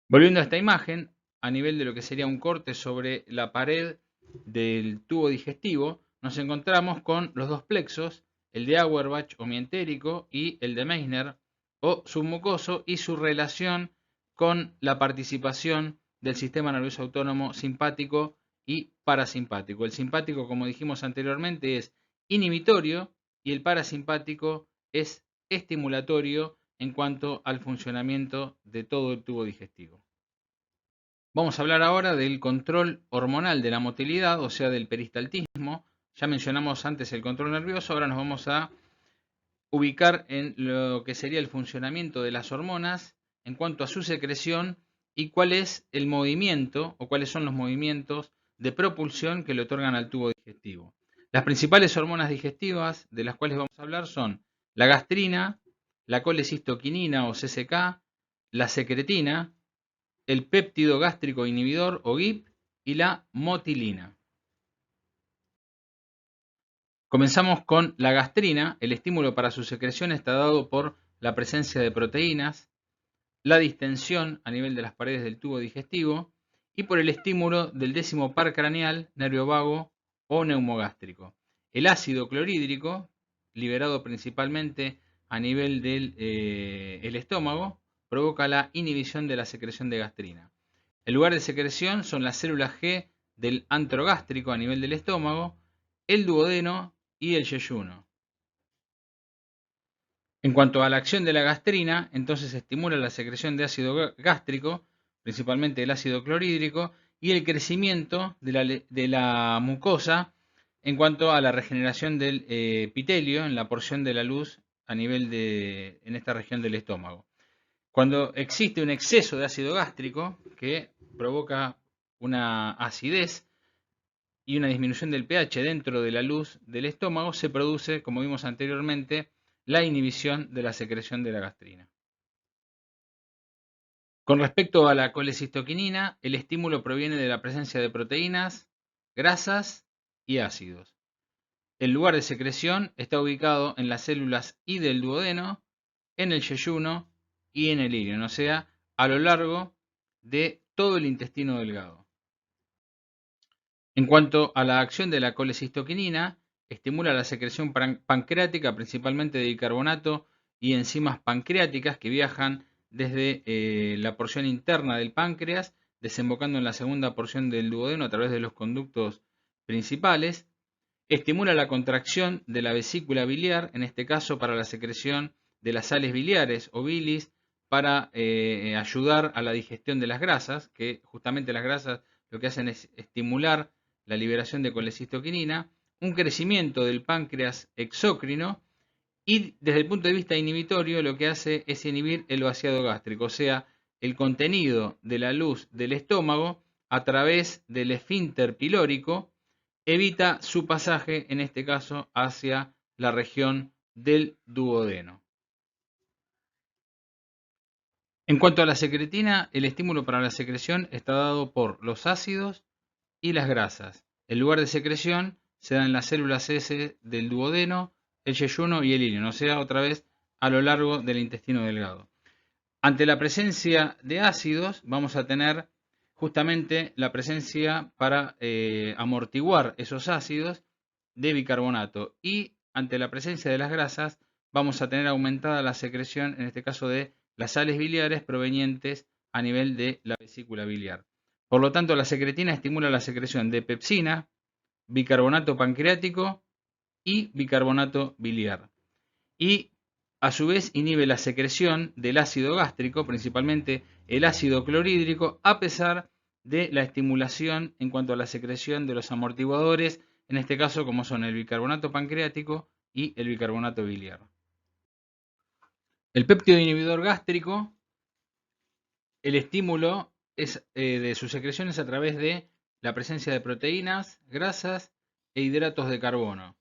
Volviendo a esta imagen, a nivel de lo que sería un corte sobre la pared del tubo digestivo, nos encontramos con los dos plexos, el de Auerbach o mientérico y el de Meissner o submucoso, y su relación con la participación del sistema nervioso autónomo simpático y parasimpático. El simpático, como dijimos anteriormente, es inhibitorio y el parasimpático es estimulatorio en cuanto al funcionamiento de todo el tubo digestivo. Vamos a hablar ahora del control hormonal de la motilidad, o sea, del peristaltismo. Ya mencionamos antes el control nervioso, ahora nos vamos a ubicar en lo que sería el funcionamiento de las hormonas en cuanto a su secreción y cuál es el movimiento o cuáles son los movimientos de propulsión que le otorgan al tubo digestivo. Las principales hormonas digestivas de las cuales vamos a hablar son la gastrina, la colecistoquinina o CCK, la secretina, el péptido gástrico inhibidor o GIP y la motilina. Comenzamos con la gastrina. El estímulo para su secreción está dado por la presencia de proteínas, la distensión a nivel de las paredes del tubo digestivo y por el estímulo del décimo par craneal, nervio vago o neumogástrico. El ácido clorhídrico, liberado principalmente a nivel del estómago, provoca la inhibición de la secreción de gastrina. El lugar de secreción son las células G del antro gástrico a nivel del estómago, el duodeno y el yeyuno. En cuanto a la acción de la gastrina, entonces estimula la secreción de ácido gástrico, principalmente el ácido clorhídrico, y el crecimiento de la mucosa en cuanto a la regeneración del epitelio en la porción de la luz a nivel en esta región del estómago. Cuando existe un exceso de ácido gástrico que provoca una acidez y una disminución del pH dentro de la luz del estómago, se produce, como vimos anteriormente, la inhibición de la secreción de la gastrina. Con respecto a la colecistoquinina, el estímulo proviene de la presencia de proteínas, grasas y ácidos. El lugar de secreción está ubicado en las células I del duodeno, en el yeyuno y en el ilion, o sea, a lo largo de todo el intestino delgado. En cuanto a la acción de la colecistoquinina, estimula la secreción pancreática, principalmente de bicarbonato y enzimas pancreáticas que viajan desde la porción interna del páncreas, desembocando en la segunda porción del duodeno a través de los conductos principales. Estimula la contracción de la vesícula biliar, en este caso para la secreción de las sales biliares o bilis, para ayudar a la digestión de las grasas, que justamente las grasas lo que hacen es estimular la liberación de colecistoquinina, un crecimiento del páncreas exócrino, y desde el punto de vista inhibitorio lo que hace es inhibir el vaciado gástrico, o sea, el contenido de la luz del estómago a través del esfínter pilórico evita su pasaje, en este caso, hacia la región del duodeno. En cuanto a la secretina, el estímulo para la secreción está dado por los ácidos y las grasas. El lugar de secreción se da en las células S del duodeno, el yeyuno y el ilion, o sea, otra vez a lo largo del intestino delgado. Ante la presencia de ácidos, vamos a tener justamente la presencia para amortiguar esos ácidos de bicarbonato, y ante la presencia de las grasas vamos a tener aumentada la secreción, en este caso de las sales biliares provenientes a nivel de la vesícula biliar. Por lo tanto, la secretina estimula la secreción de pepsina, bicarbonato pancreático y bicarbonato biliar. Y a su vez inhibe la secreción del ácido gástrico, principalmente el ácido clorhídrico, a pesar de la estimulación en cuanto a la secreción de los amortiguadores, en este caso como son el bicarbonato pancreático y el bicarbonato biliar. El péptido inhibidor gástrico, el estímulo de sus secreciones a través de la presencia de proteínas, grasas e hidratos de carbono.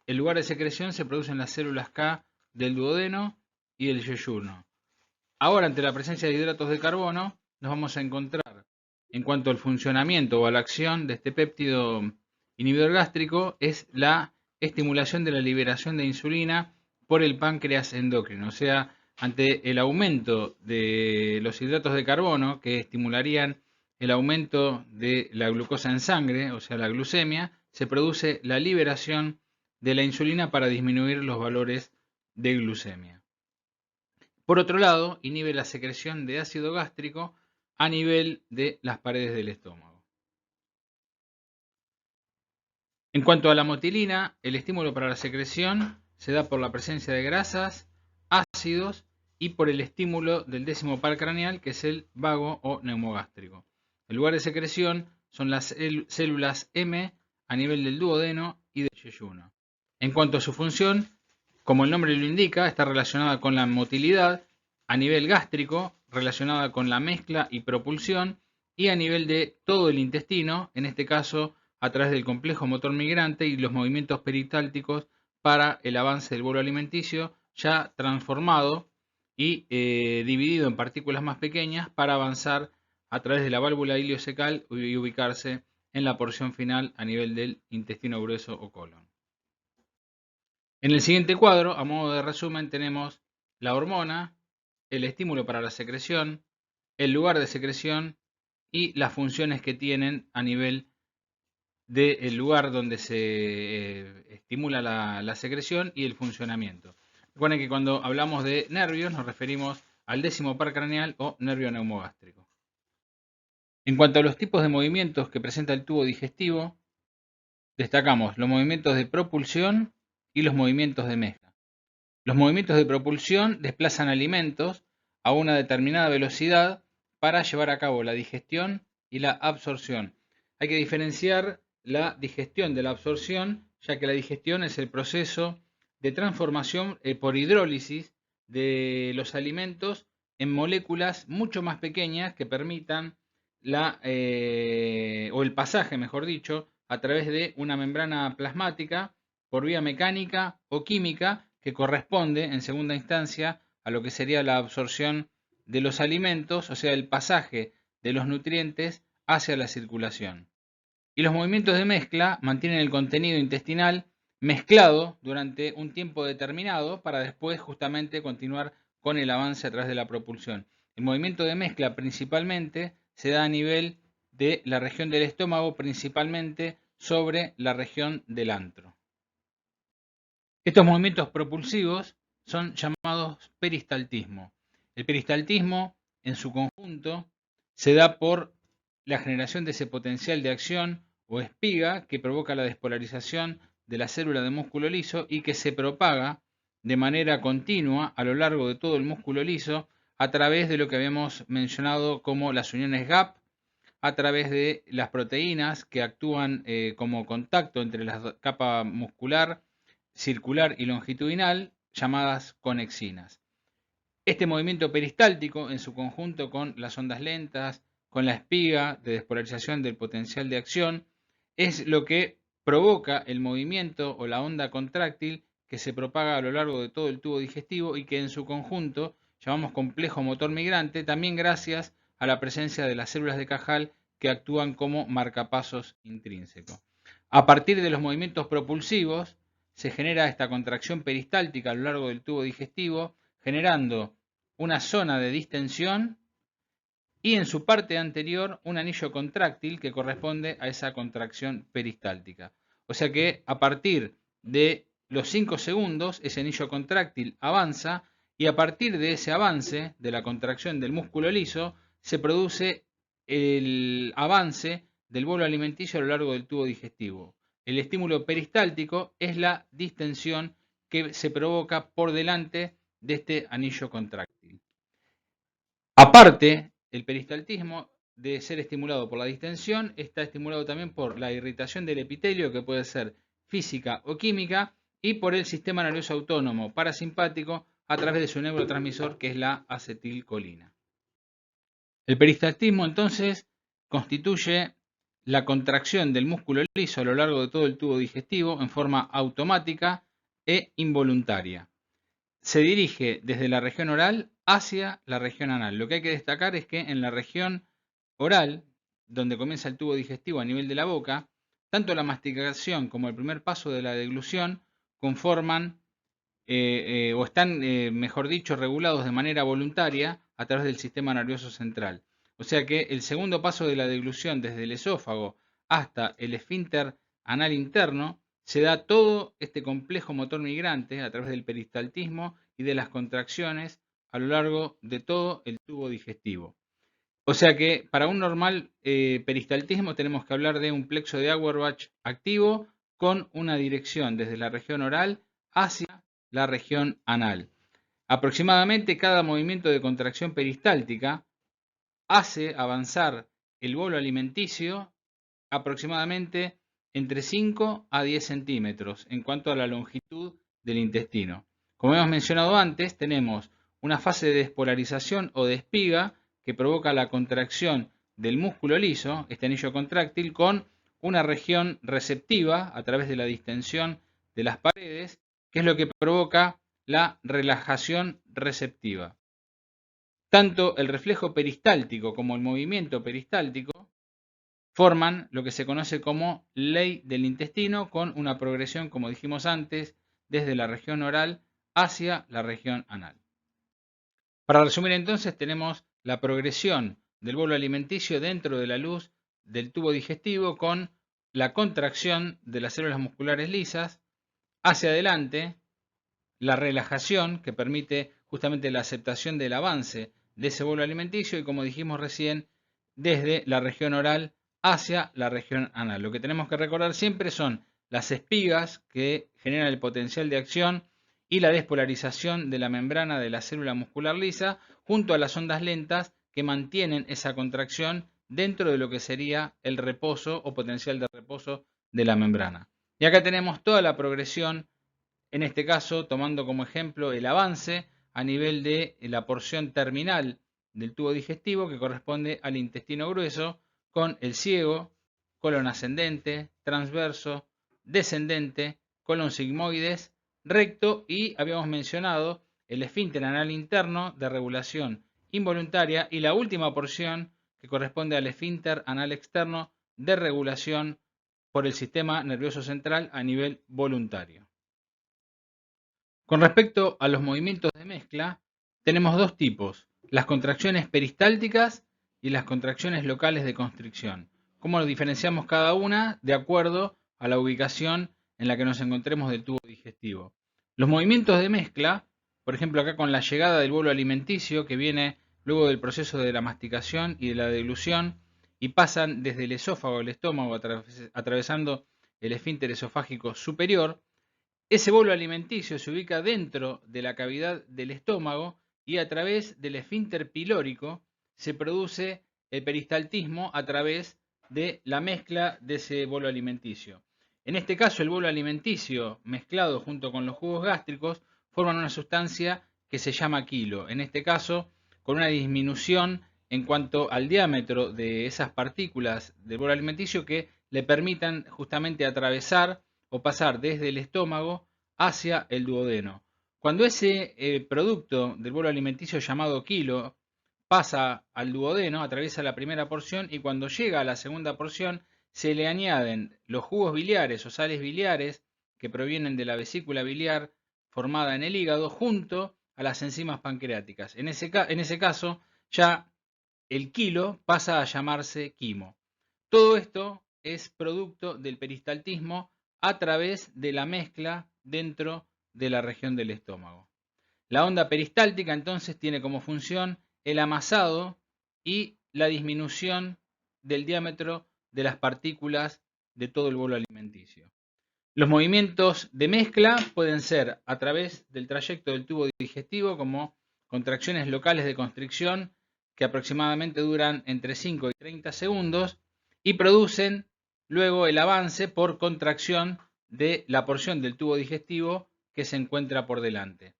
El lugar de secreción se produce en las células K del duodeno y del yeyuno. Ahora, ante la presencia de hidratos de carbono, nos vamos a encontrar, en cuanto al funcionamiento o a la acción de este péptido inhibidor gástrico, es la estimulación de la liberación de insulina por el páncreas endocrino. O sea, ante el aumento de los hidratos de carbono, que estimularían el aumento de la glucosa en sangre, o sea, la glucemia, se produce la liberación de la insulina para disminuir los valores de glucemia. Por otro lado, inhibe la secreción de ácido gástrico a nivel de las paredes del estómago. En cuanto a la motilina, el estímulo para la secreción se da por la presencia de grasas, ácidos y por el estímulo del décimo par craneal, que es el vago o neumogástrico. El lugar de secreción son las células M a nivel del duodeno y del yeyuno. En cuanto a su función, como el nombre lo indica, está relacionada con la motilidad a nivel gástrico, relacionada con la mezcla y propulsión, y a nivel de todo el intestino, en este caso a través del complejo motor migrante y los movimientos peristálticos para el avance del bolo alimenticio, ya transformado y dividido en partículas más pequeñas para avanzar a través de la válvula iliocecal y ubicarse en la porción final a nivel del intestino grueso o colon. En el siguiente cuadro, a modo de resumen, tenemos la hormona, el estímulo para la secreción, el lugar de secreción y las funciones que tienen a nivel del lugar donde se estimula la secreción y el funcionamiento. Recuerden que cuando hablamos de nervios nos referimos al décimo par craneal o nervio neumogástrico. En cuanto a los tipos de movimientos que presenta el tubo digestivo, destacamos los movimientos de propulsión y los movimientos de mezcla. Los movimientos de propulsión desplazan alimentos a una determinada velocidad para llevar a cabo la digestión y la absorción. Hay que diferenciar la digestión de la absorción, ya que la digestión es el proceso de transformación por hidrólisis de los alimentos en moléculas mucho más pequeñas que permitan o el pasaje, mejor dicho, a través de una membrana plasmática por vía mecánica o química, que corresponde en segunda instancia a lo que sería la absorción de los alimentos, o sea, el pasaje de los nutrientes hacia la circulación. Y los movimientos de mezcla mantienen el contenido intestinal mezclado durante un tiempo determinado para después justamente continuar con el avance a través de la propulsión. El movimiento de mezcla principalmente se da a nivel de la región del estómago, principalmente sobre la región del antro. Estos movimientos propulsivos son llamados peristaltismo. El peristaltismo, en su conjunto, se da por la generación de ese potencial de acción o espiga que provoca la despolarización de la célula de músculo liso y que se propaga de manera continua a lo largo de todo el músculo liso a través de lo que habíamos mencionado como las uniones GAP, a través de las proteínas que actúan como contacto entre la capa muscular, circular y longitudinal, llamadas conexinas. Este movimiento peristáltico, en su conjunto con las ondas lentas, con la espiga de despolarización del potencial de acción, es lo que provoca el movimiento o la onda contráctil que se propaga a lo largo de todo el tubo digestivo y que en su conjunto llamamos complejo motor migrante, también gracias a la presencia de las células de Cajal que actúan como marcapasos intrínsecos. A partir de los movimientos propulsivos se genera esta contracción peristáltica a lo largo del tubo digestivo, generando una zona de distensión y en su parte anterior un anillo contráctil que corresponde a esa contracción peristáltica. O sea que a partir de los 5 segundos ese anillo contráctil avanza y a partir de ese avance de la contracción del músculo liso se produce el avance del bolo alimenticio a lo largo del tubo digestivo. El estímulo peristáltico es la distensión que se provoca por delante de este anillo contráctil. Aparte, el peristaltismo de ser estimulado por la distensión está estimulado también por la irritación del epitelio, que puede ser física o química, y por el sistema nervioso autónomo parasimpático a través de su neurotransmisor, que es la acetilcolina. El peristaltismo entonces constituye la contracción del músculo liso a lo largo de todo el tubo digestivo en forma automática e involuntaria. Se dirige desde la región oral hacia la región anal. Lo que hay que destacar es que en la región oral, donde comienza el tubo digestivo a nivel de la boca, tanto la masticación como el primer paso de la deglución conforman o están, mejor dicho, regulados de manera voluntaria a través del sistema nervioso central. O sea que el segundo paso de la deglución desde el esófago hasta el esfínter anal interno se da todo este complejo motor migrante a través del peristaltismo y de las contracciones a lo largo de todo el tubo digestivo. O sea que para un normal peristaltismo tenemos que hablar de un plexo de Auerbach activo con una dirección desde la región oral hacia la región anal. Aproximadamente cada movimiento de contracción peristáltica hace avanzar el bolo alimenticio aproximadamente entre 5 a 10 centímetros en cuanto a la longitud del intestino. Como hemos mencionado antes, tenemos una fase de despolarización o de espiga que provoca la contracción del músculo liso, este anillo contráctil, con una región receptiva a través de la distensión de las paredes, que es lo que provoca la relajación receptiva. Tanto el reflejo peristáltico como el movimiento peristáltico forman lo que se conoce como ley del intestino con una progresión, como dijimos antes, desde la región oral hacia la región anal. Para resumir entonces, tenemos la progresión del bolo alimenticio dentro de la luz del tubo digestivo con la contracción de las células musculares lisas, hacia adelante la relajación que permite justamente la aceptación del avance de ese bolo alimenticio y, como dijimos recién, desde la región oral hacia la región anal. Lo que tenemos que recordar siempre son las espigas que generan el potencial de acción y la despolarización de la membrana de la célula muscular lisa junto a las ondas lentas que mantienen esa contracción dentro de lo que sería el reposo o potencial de reposo de la membrana. Y acá tenemos toda la progresión, en este caso tomando como ejemplo el avance a nivel de la porción terminal del tubo digestivo que corresponde al intestino grueso con el ciego, colon ascendente, transverso, descendente, colon sigmoides, recto y habíamos mencionado el esfínter anal interno de regulación involuntaria y la última porción que corresponde al esfínter anal externo de regulación por el sistema nervioso central a nivel voluntario. Con respecto a los movimientos de mezcla, tenemos dos tipos, las contracciones peristálticas y las contracciones locales de constricción. ¿Cómo lo diferenciamos cada una? De acuerdo a la ubicación en la que nos encontremos del tubo digestivo. Los movimientos de mezcla por ejemplo acá con la llegada del bolo alimenticio que viene luego del proceso de la masticación y de la deglución y pasan desde el esófago al estómago atravesando el esfínter esofágico superior. Ese bolo alimenticio se ubica dentro de la cavidad del estómago y a través del esfínter pilórico se produce el peristaltismo a través de la mezcla de ese bolo alimenticio. En este caso, el bolo alimenticio mezclado junto con los jugos gástricos forman una sustancia que se llama quilo. En este caso, con una disminución en cuanto al diámetro de esas partículas del bolo alimenticio que le permitan justamente atravesar o pasar desde el estómago hacia el duodeno. Cuando ese producto del bolo alimenticio llamado quilo pasa al duodeno, atraviesa la primera porción y cuando llega a la segunda porción se le añaden los jugos biliares o sales biliares que provienen de la vesícula biliar formada en el hígado junto a las enzimas pancreáticas. En ese caso ya el quilo pasa a llamarse quimo. Todo esto es producto del peristaltismo a través de la mezcla dentro de la región del estómago. La onda peristáltica entonces tiene como función el amasado y la disminución del diámetro de las partículas de todo el bolo alimenticio. Los movimientos de mezcla pueden ser a través del trayecto del tubo digestivo como contracciones locales de constricción que aproximadamente duran entre 5 y 30 segundos y producen luego el avance por contracción de la porción del tubo digestivo que se encuentra por delante.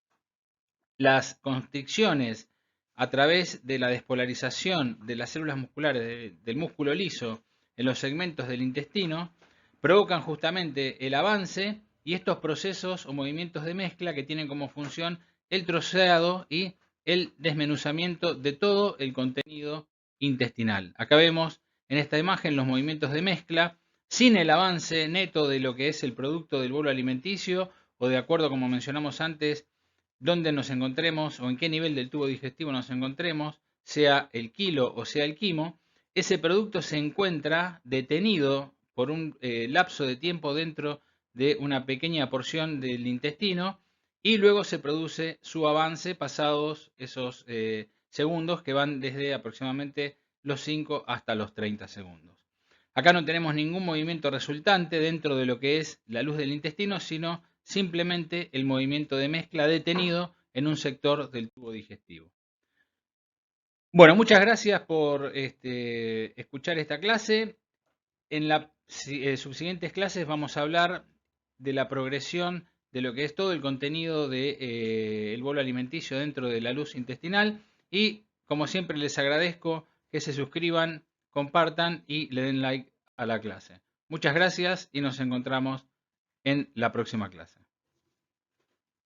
Las constricciones a través de la despolarización de las células musculares del músculo liso en los segmentos del intestino provocan justamente el avance y estos procesos o movimientos de mezcla que tienen como función el troceado y el desmenuzamiento de todo el contenido intestinal. Acá vemos en esta imagen los movimientos de mezcla sin el avance neto de lo que es el producto del bolo alimenticio o de acuerdo, como mencionamos antes, dónde nos encontremos o en qué nivel del tubo digestivo nos encontremos, sea el quilo o sea el quimo, ese producto se encuentra detenido por un lapso de tiempo dentro de una pequeña porción del intestino y luego se produce su avance pasados esos segundos que van desde aproximadamente los 5 hasta los 30 segundos. Acá no tenemos ningún movimiento resultante dentro de lo que es la luz del intestino, sino simplemente el movimiento de mezcla detenido en un sector del tubo digestivo. Bueno, muchas gracias por escuchar esta clase. En las subsiguientes clases vamos a hablar de la progresión de lo que es todo el contenido del bolo alimenticio dentro de la luz intestinal y como siempre les agradezco que se suscriban, compartan y le den like a la clase. Muchas gracias y nos encontramos en la próxima clase.